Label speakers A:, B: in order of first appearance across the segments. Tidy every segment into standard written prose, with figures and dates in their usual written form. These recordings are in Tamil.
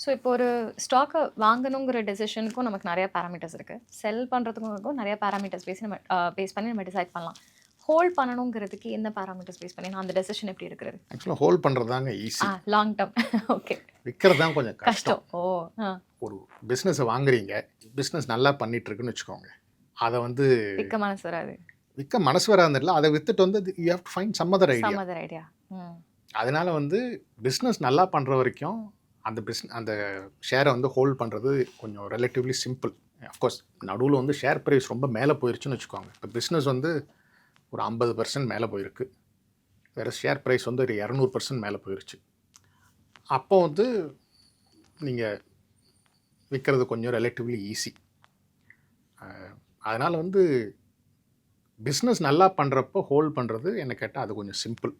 A: ஸோ இப்போ ஒரு ஸ்டாக்கை வாங்கணுங்கிற டெசிஷனுக்கும் நமக்கு நிறைய பேராமீட்டர்ஸ் இருக்குது. செல் பண்ணுறதுக்கும் நிறைய பேராமீட்டர்ஸ் பேஸ் பண்ணி நம்ம டிசைட் பண்ணலாம். ஹோல்ட் பண்ணணுங்கிறதுக்கு என்ன பேராமீட்டர்ஸ் பேஸ் பண்ணி நான் அந்த டெசிஷன் எப்படி இருக்கிறது?
B: ஆக்சுவலாக ஹோல்ட் பண்ணுறது தாங்க ஈஸி.
A: Long term okay.
B: விற்கிறது தான் கொஞ்சம் கஷ்டம்.
A: ஓ
B: ஒரு பிஸ்னஸை வாங்குறீங்க, பிஸ்னஸ் நல்லா பண்ணிட்டு இருக்குன்னு வச்சுக்கோங்க, அதை வந்து
A: விற்க மனசு வராது.
B: விற்க மனசு வராது இல்லை, அதை விற்றுட்டு வந்து you have to find some other idea. அதனால வந்து பிஸ்னஸ் நல்லா பண்ணுற வரைக்கும் அந்த ஷேரை வந்து ஹோல்ட் பண்ணுறது கொஞ்சம் ரிலேட்டிவ்லி சிம்பிள். அஃப்கோர்ஸ் நடுவில் வந்து ஷேர் ப்ரைஸ் ரொம்ப மேலே போயிருச்சுன்னு வச்சுக்கோங்க. இப்போ பிஸ்னஸ் வந்து ஒரு 50% மேலே போயிருக்கு, வேறு ஷேர் ப்ரைஸ் வந்து ஒரு 200% மேலே போயிருச்சு. அப்போ வந்து நீங்கள் விற்கிறது கொஞ்சம் ரிலேட்டிவ்லி ஈஸி. அதனால் வந்து பிஸ்னஸ் நல்லா பண்ணுறப்போ ஹோல்ட் பண்ணுறது என்ன கேட்டால் அது கொஞ்சம் சிம்பிள்.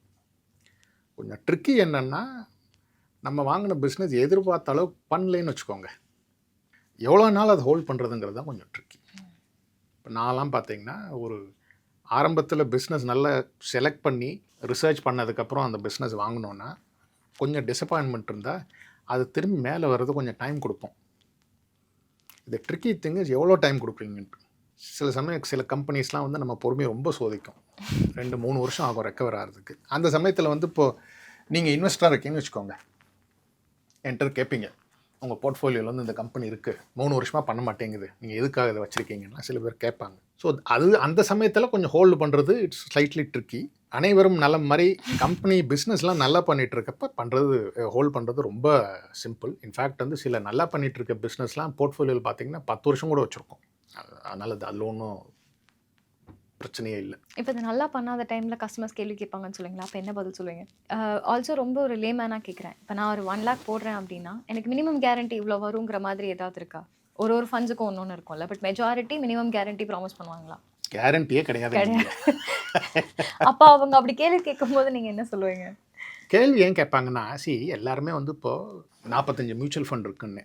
B: கொஞ்சம் ட்ரிக்கி என்னென்னா, நம்ம வாங்கின பிஸ்னஸ் எதிர்பார்த்த அளவுக்கு பண்ணலேன்னு வச்சுக்கோங்க, எவ்வளோ நாள் அதை ஹோல்ட் பண்ணுறதுங்கிறது தான் கொஞ்சம் ட்ரிக்கி. இப்போ நான்லாம் பார்த்தீங்கன்னா ஒரு ஆரம்பத்தில் பிஸ்னஸ் நல்லா செலக்ட் பண்ணி ரிசர்ச் பண்ணதுக்கப்புறம் அந்த பிஸ்னஸ் வாங்கினோன்னா கொஞ்சம் டிசப்பாயின்மெண்ட் இருந்தால் அது திரும்பி மேலே வர்றது கொஞ்சம் டைம் கொடுப்போம். இந்த ட்ரிக்கி திங் எவ்வளோ டைம் கொடுக்குறீங்கன்ட்டு. சில சமயம் சில கம்பெனிஸ்லாம் வந்து நம்ம பொறுமையை ரொம்ப சோதிக்கும். 2-3 வருஷம் ஆகும் ரெக்கவர் ஆகிறதுக்கு. அந்த சமயத்தில் வந்து இப்போது நீங்கள் இன்வெஸ்டராக இருக்கீங்கன்னு வச்சுக்கோங்க, என்கிட்ட கேட்பீங்க, உங்கள் போர்ட்ஃபோலியோவில் வந்து இந்த கம்பெனி இருக்குது, 3 வருஷமாக பண்ண மாட்டேங்குது, நீங்கள் எதுக்காக இதை வச்சுருக்கீங்கன்னா சில பேர் கேட்பாங்க. ஸோ அது அந்த சமயத்தில் கொஞ்சம் ஹோல்டு பண்ணுறது இட்ஸ் ஸ்லைட்லி ட்ரிக்கி. அனைவரும் நல்ல மாதிரி கம்பெனி பிஸ்னஸ்லாம் நல்லா பண்ணிகிட்டு இருக்கப்போ பண்ணுறது ஹோல்ட் பண்ணுறது ரொம்ப சிம்பிள். இன்ஃபேக்ட் வந்து சில நல்லா பண்ணிகிட்டு இருக்க பிஸ்னஸ்லாம் போர்ட்ஃபோலியோவில் பார்த்தீங்கன்னா 10 வருஷம் கூட வச்சுருக்கோம். அதனால் அது அதில் ஒன்றும் பிரச்சனையே இல்லை.
A: இப்போ இது நல்லா பண்ணாத டைமில் கஸ்டமர்ஸ் கேள்வி கேட்பாங்கன்னு சொல்லுவீங்களா? அப்போ என்ன பதில் சொல்லுவீங்க? ஆல்சோ ரொம்ப ஒரு லேமேனாக கேட்குறேன். இப்போ நான் ஒரு 1 lakh போடுறேன் அப்படின்னா எனக்கு மினிமம் கேரண்டி இவ்வளோ வருங்கிற மாதிரி ஏதாவது இருக்கா? ஒரு ஃபண்ட்ஸுக்கும் ஒன்று இருக்கும்ல, but majority minimum guarantee promise பண்ணுவாங்களா?
B: கேரண்டியே கிடையாது.
A: அப்போ அவங்க அப்படி கேள்வி கேட்கும்போது நீங்கள் என்ன சொல்லுவீங்க?
B: கேள்வி ஏன் கேட்பாங்கன்னா, எல்லாருமே வந்து இப்போது 45 மியூச்சுவல் ஃபண்ட் இருக்குன்னு.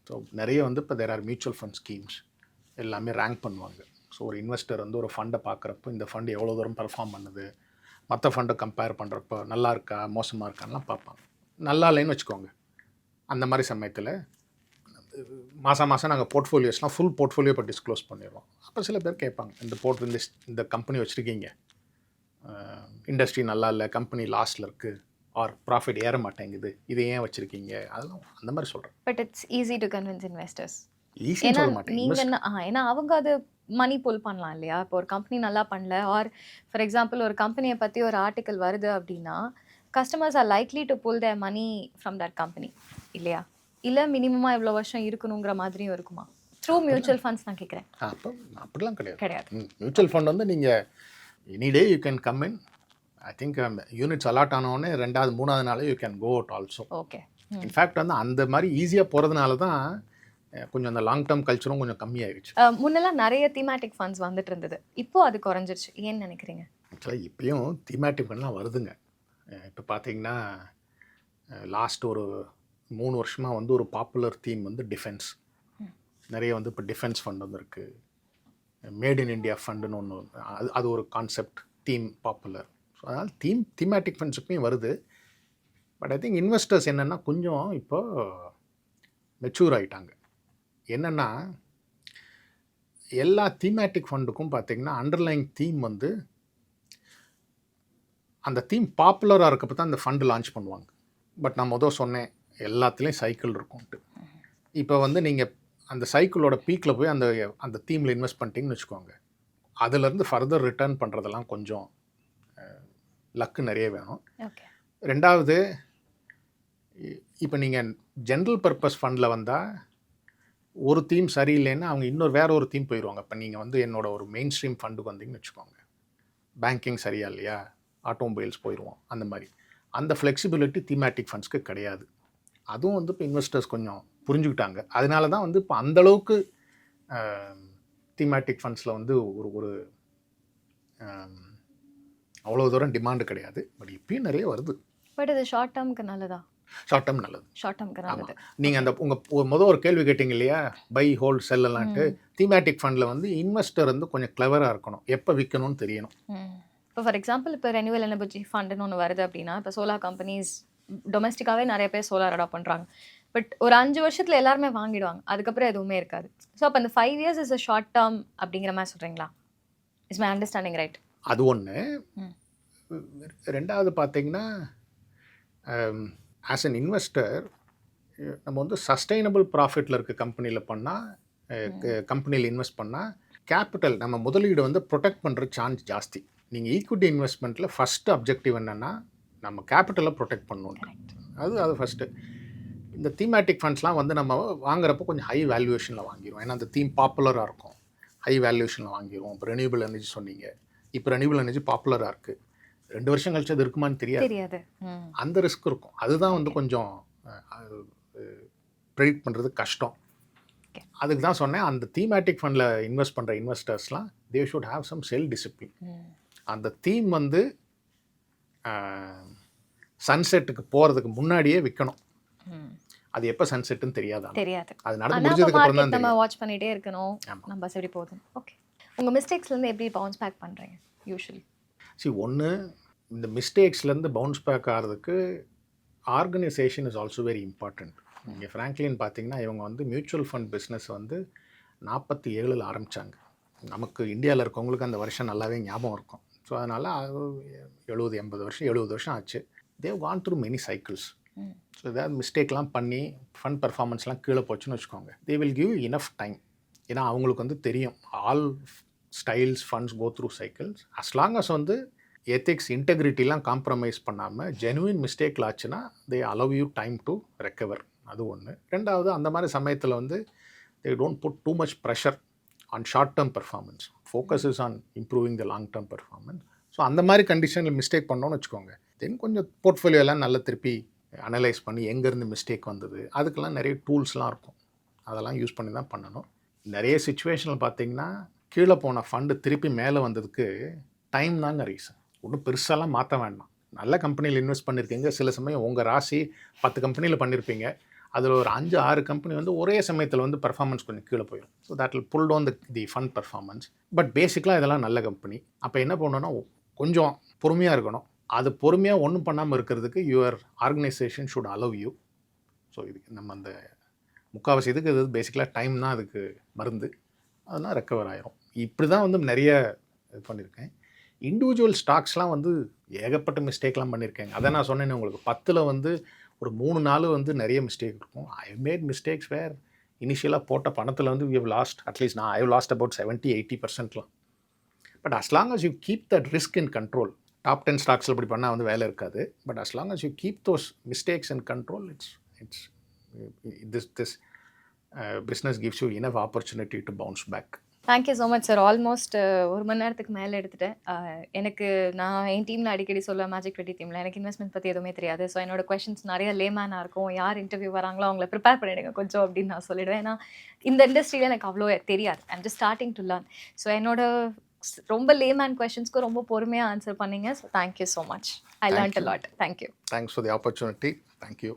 B: ஸோ நிறைய வந்து இப்போ there are mutual fund schemes எல்லாமே ரேங்க் பண்ணுவாங்க. ஸோ ஒரு இன்வெஸ்டர் வந்து ஒரு ஃபண்டை பார்க்குறப்போ இந்த ஃபண்டு எவ்வளோ தூரம் பெர்ஃபார்ம் பண்ணுது, மற்ற ஃபண்டை கம்பேர் பண்ணுறப்போ நல்லா இருக்கா மோசமாக இருக்கான்லாம் பார்ப்பாங்க. நல்லா இல்லைன்னு வச்சுக்கோங்க, அந்த மாதிரி சமயத்தில் மாதம் நாங்கள் போர்ட்ஃபோலியோஸ்லாம் ஃபுல் போர்ட்ஃபோலியோ இப்போ டிஸ்க்ளோஸ் பண்ணிடுவோம். அப்போ சில பேர் கேட்பாங்க, இந்த கம்பெனி வச்சுருக்கீங்க, இண்டஸ்ட்ரி நல்லா இல்லை, கம்பெனி லாஸில் இருக்குது, ஆர் ப்ராஃபிட் ஏற மாட்டேங்குது, இதை ஏன் வச்சுருக்கீங்க, அதெல்லாம் அந்த மாதிரி சொல்கிறேன்.
A: But it's easy to convince investors.
B: ஈஸின்னு சொல்ல மாட்டேன்.
A: ஏன்னா அவங்க அது மணி புல் பண்ணலாம் இல்லையா? இப்போ ஒரு கம்பெனி நல்லா பண்ணல, ஆர் ஃபார் எக்ஸாம்பிள் ஒரு கம்பெனியை பற்றி ஒரு ஆர்டிக்கல் வருது அப்படின்னா customers are likely to pull their money from that company இல்லையா? இல்லை மினிமமாக இவ்வளோ வருஷம் இருக்கணுங்கிற மாதிரியும் இருக்குமா? த்ரூ மியூச்சுவல் ஃபண்ட்ஸ் நான் கேட்குறேன்.
B: அப்போ அப்படிலாம்
A: கிடையாது.
B: மியூச்சுவல் ஃபண்ட் வந்து நீங்கள் any day you can come in. I think units allot ஆனோடனே 2வது 3வது நாளே you can go out also.
A: Okay.
B: In fact வந்து அந்த மாதிரி ஈஸியாக போகிறதுனால தான் கொஞ்சம் அந்த லாங் டேர்ம் கல்ச்சரும் கொஞ்சம் கம்மியாகிடுச்சு.
A: முன்னெல்லாம் நிறைய தீமேட்டிக் ஃபண்ட்ஸ் வந்துட்டு இருந்தது, இப்போ அது குறைஞ்சிருச்சு. ஏன்னு நினைக்கிறீங்க?
B: ஆக்சுவலாக இப்பயும் தீமேட்டிக் ஃபண்ட்லாம் வருதுங்க. இப்போ பார்த்தீங்கன்னா லாஸ்ட் ஒரு 3 வருஷமாக வந்து ஒரு பாப்புலர் தீம் வந்து டிஃபென்ஸ். நிறைய வந்து இப்போ டிஃபென்ஸ் ஃபண்ட் வந்துருக்கு, மேட் இன் இண்டியா ஃபண்டுன்னு ஒன்று, அது ஒரு கான்செப்ட் தீம் பாப்புலர். ஸோ அதனால் தீமேட்டிக் ஃபண்ட்ஸுக்கும் வருது. பட் ஐ திங்க் இன்வெஸ்டர்ஸ் என்னென்னா கொஞ்சம் இப்போ மெச்சூர் ஆகிட்டாங்க. என்னென்னா எல்லா தீமேட்டிக் ஃபண்டுக்கும் பார்த்திங்கன்னா அண்டர்லைங் தீம் வந்து அந்த தீம் பாப்புலராக இருக்கப்போ தான் அந்த ஃபண்டு லான்ச் பண்ணுவாங்க. பட் நான் சொன்னேன் எல்லாத்துலேயும் சைக்கிள் இருக்கும்ட்டு. இப்போ வந்து நீங்கள் அந்த சைக்கிளோட பீக்கில் போய் அந்த தீமில் இன்வெஸ்ட் பண்ணிட்டீங்கன்னு வச்சுக்கோங்க, அதுலேருந்து ஃபர்தர் ரிட்டர்ன் பண்ணுறதெல்லாம் கொஞ்சம் லக்கு நிறைய வேணும். 2வது, இப்போ நீங்கள் ஜென்ரல் பர்பஸ் ஃபண்டில் வந்தால் ஒரு தீம் சரியில்லைன்னா அவங்க வேற ஒரு தீம் போயிடுவாங்க. இப்போ நீங்கள் வந்து என்னோட ஒரு மெயின் ஸ்ட்ரீம் ஃபண்டுக்கு வந்தீங்கன்னு வச்சுக்கோங்க, பேங்கிங் சரியா இல்லையா, ஆட்டோமொபைல்ஸ் போயிடுவோம். அந்த மாதிரி அந்த ஃப்ளெக்சிபிலிட்டி தீமேட்டிக் ஃபண்ட்ஸ்க்கு கிடையாது. அதுவும் வந்து இப்போ இன்வெஸ்டர்ஸ் கொஞ்சம் புரிஞ்சுக்கிட்டாங்க. அதனால தான் வந்து இப்போ அந்தளவுக்கு தீமேட்டிக் ஃபண்ட்ஸில் வந்து ஒரு அவ்வளோ தூரம் டிமாண்டு கிடையாது. பட் இப்பயும் நிறைய வருது.
A: பட் இது ஷார்ட் டேர்முக்கு நல்லதா?
B: ஷார்ட் டேர்ம் நல்லது.
A: ஷார்ட் டேர்முக்கு நல்லது.
B: நீங்கள் அந்த உங்கள் ஒரு கேள்வி கேட்டிங்க இல்லையா, பை ஹோல்ட் செல் எல்லான்ட்டு. தீமேட்டிக் ஃபண்டில் வந்து இன்வெஸ்டர் வந்து கொஞ்சம் கிளவராக இருக்கணும், எப்போ விற்கணும்னு தெரியணும்.
A: இப்போ ஃபார் எக்ஸாம்பிள் இப்போ ரெனியூவல் எனர்ஜி ஃபண்டுன்னு ஒன்று வருது அப்படின்னா, இப்போ சோலார் கம்பெனிஸ் டொமஸ்டிக்காகவே நிறைய பேர் சோலார் அடாப்ட் பண்ணுறாங்க. பட் ஒரு 5 வருஷத்துல எல்லாருமே வாங்கிடுவாங்க. அதுக்கப்புறம் எதுவுமே இருக்காது. ஸோ அப்போ அந்த 5 years is a short term அப்படிங்கிற மாதிரி சொல்றீங்களா? Is my understanding right?
B: அது ஒன்று.
A: ம்.
B: ரெண்டாவது பார்த்தீங்கன்னா, ஆஸ் அன் இன்வெஸ்டர் நம்ம வந்து சஸ்டைனபிள் ப்ராஃபிட்டில் இருக்க கம்பெனியில் பண்ணால், கம்பெனியில் இன்வெஸ்ட் பண்ணால் கேபிட்டல் நம்ம முதலீடு வந்து ப்ரொடெக்ட் பண்ணுற சான்ஸ் ஜாஸ்தி. நீங்கள் ஈக்விட்டி இன்வெஸ்ட்மெண்ட்டில் ஃபஸ்ட்டு அப்ஜெக்டிவ் என்னென்னா நம்ம கேபிட்டலை ப்ரொடெக்ட் பண்ணணும். அது ஃபஸ்ட்டு. இந்த தீமேட்டிக் ஃபண்ட்ஸ்லாம் வந்து நம்ம வாங்குறப்போ கொஞ்சம் ஹை வேல்யூவேஷனில் வாங்கிடுவோம். ஏன்னா அந்த தீம் பாப்புலராக இருக்கும், ஹை வேல்யூவேஷனில் வாங்கிடுவோம். இப்போ ரெனியூபிள் எனர்ஜி சொன்னீங்க, இப்போ ரெனியூபிள் எனர்ஜி பாப்புலராக இருக்குது. 2 வருஷம் கழிச்சு அது இருக்குமான்னு தெரியாது. அந்த ரிஸ்க் இருக்கும். அதுதான் வந்து கொஞ்சம் ப்ரெடிக்ட் பண்ணுறது கஷ்டம். அதுக்கு தான் சொன்னேன், அந்த தீமேட்டிக் ஃபண்டில் இன்வெஸ்ட் பண்ணுற இன்வெஸ்டர்ஸ்லாம் they should have some self discipline. அந்த தீம் வந்து சன்செட்டுக்கு போகிறதுக்கு முன்னாடியே விற்கணும். அது எப்போ சன்செட்டுன்னு தெரியாது. அது நடந்து முடிஞ்சதுக்கு அப்புறம் தான்
A: நம்ம வாட்ச் பண்ணிட்டே இருக்கணும். நம்ம சரி போதும். ஓகே, உங்கள் மிஸ்டேக்ஸ்லேருந்து எப்படி பவுன்ஸ் பேக் பண்ணுறீங்க யூஸ்வலி?
B: ஒன்று, இந்த மிஸ்டேக்ஸ்லேருந்து பவுன்ஸ் பேக் ஆகிறதுக்கு organisation is also very important. இங்கே ஃப்ராங்க்லின் பார்த்தீங்கன்னா, இவங்க வந்து மியூச்சுவல் ஃபண்ட் பிஸ்னஸ் வந்து 47 ஆரம்பித்தாங்க. நமக்கு இந்தியாவில் இருக்கவங்களுக்கு அந்த வருஷம் நல்லாவே ஞாபகம் இருக்கும். ஸோ அதனால் 70 வருஷம் ஆச்சு. They've gone through many cycles. So ஏதாவது மிஸ்டேக்லாம் பண்ணி ஃபண்ட் பர்ஃபார்மன்ஸ்லாம் கீழே போச்சுன்னு வச்சுக்கோங்க, they will give enough time. ஏன்னா அவங்களுக்கு வந்து தெரியும் all styles funds go through cycles. As long as வந்து எத்திக்ஸ் இன்டெகிரிட்டிலாம் காம்ப்ரமைஸ் பண்ணாமல் ஜெனுவின் மிஸ்டேக்கில் ஆச்சுன்னா they allow you time to recover. அது ஒன்று. ரெண்டாவது, அந்த மாதிரி சமயத்தில் வந்து they don't put too much pressure on short term performance. Focus is on improving the long term performance. So அந்த மாதிரி கண்டிஷனில் மிஸ்டேக் பண்ணோன்னு வச்சுக்கோங்க, தென் கொஞ்சம் போர்ட்ஃபோலியோலாம் நல்லா திருப்பி அனலைஸ் பண்ணி எங்கேருந்து மிஸ்டேக் வந்தது, அதுக்கெல்லாம் நிறைய டூல்ஸ்லாம் இருக்கும். அதெல்லாம் யூஸ் பண்ணி தான் பண்ணணும். நிறைய சுச்சுவேஷனில் பார்த்தீங்கன்னா, கீழே போன ஃபண்டு திருப்பி மேலே வந்ததுக்கு டைம் தாங்க ரீசன். ஒன்றும் பெருசாலாம் மாற்ற வேண்டாம். நல்ல கம்பெனியில் இன்வெஸ்ட் பண்ணியிருக்கீங்க. சில சமயம் உங்கள் ராசி 10 கம்பெனியில் பண்ணியிருப்பீங்க, அதில் ஒரு 5-6 கம்பெனி வந்து ஒரே சமயத்தில் வந்து பர்ஃபார்மன்ஸ் கொஞ்சம் கீழே போயிடும். So that will pull down the fund performance. But பேசிக்கலாக இதெல்லாம் நல்ல கம்பெனி. அப்போ என்ன பண்ணணும்னா, கொஞ்சம் பொறுமையாக இருக்கணும். அது பொறுமையாக ஒன்றும் பண்ணாமல் இருக்கிறதுக்கு your organisation should allow you. So இதுக்கு நம்ம அந்த முக்கால்வாசி இதுக்கு இது பேசிக்கலாக டைம் தான் அதுக்கு மருந்து. அதெல்லாம் ரெக்கவர் ஆயிரும். இப்படி தான் வந்து நிறைய இது பண்ணியிருக்கேன். இண்டிவிஜுவல் ஸ்டாக்ஸ்லாம் வந்து ஏகப்பட்ட மிஸ்டேக்லாம் பண்ணியிருக்கேங்க. அதை நான் சொன்னேன்னு உங்களுக்கு, 10ல் வந்து ஒரு 3-4 வந்து நிறைய மிஸ்டேக் இருக்கும். ஐ மேட் மிஸ்டேக்ஸ் வேர் இனிஷியலாக போட்ட பணத்தில் வந்து வி ஹவ் லாஸ்ட் அட்லீஸ்ட் நான் I have lost about 70-80%. But as long as you keep that risk in control, top 10 ஸ்டாக்ஸில் இப்படி பண்ணால் வந்து வேலை இருக்காது. But as long as you keep those mistakes in control, it's this business gives you enough opportunity to bounce back.
A: Thank you so much sir. Almost 1 மணி நேரத்துக்கு மேலே எடுத்துட்டேன். நான் என் டீமில் அடிக்கடி சொல்லுவேன், மேஜிக் 20 டீமில் எனக்கு இன்வெஸ்ட்மெண்ட் பற்றி எதுவுமே தெரியாது. ஸோ என்னோட கொஷின்ஸ் நிறைய லேமேனாக இருக்கும். யார் இன்டர்வியூ வராங்களோ அவங்கள ப்ரிப்பேர் பண்ணிவிடுங்க கொஞ்சம் அப்படின்னு நான் சொல்லிவிடுவேன். ஏன்னா இந்த இண்டஸ்ட்ரியில் எனக்கு அவ்வளோ தெரியாது. I'm just starting to learn. So என்னோட ரொம்ப லேமேன் கொஷின்ஸ்க்கு ரொம்ப பொறுமையாக ஆன்சர் பண்ணீங்க. So thank you so much. I learnt a lot. Thank you.
B: Thanks for the opportunity. Thank you.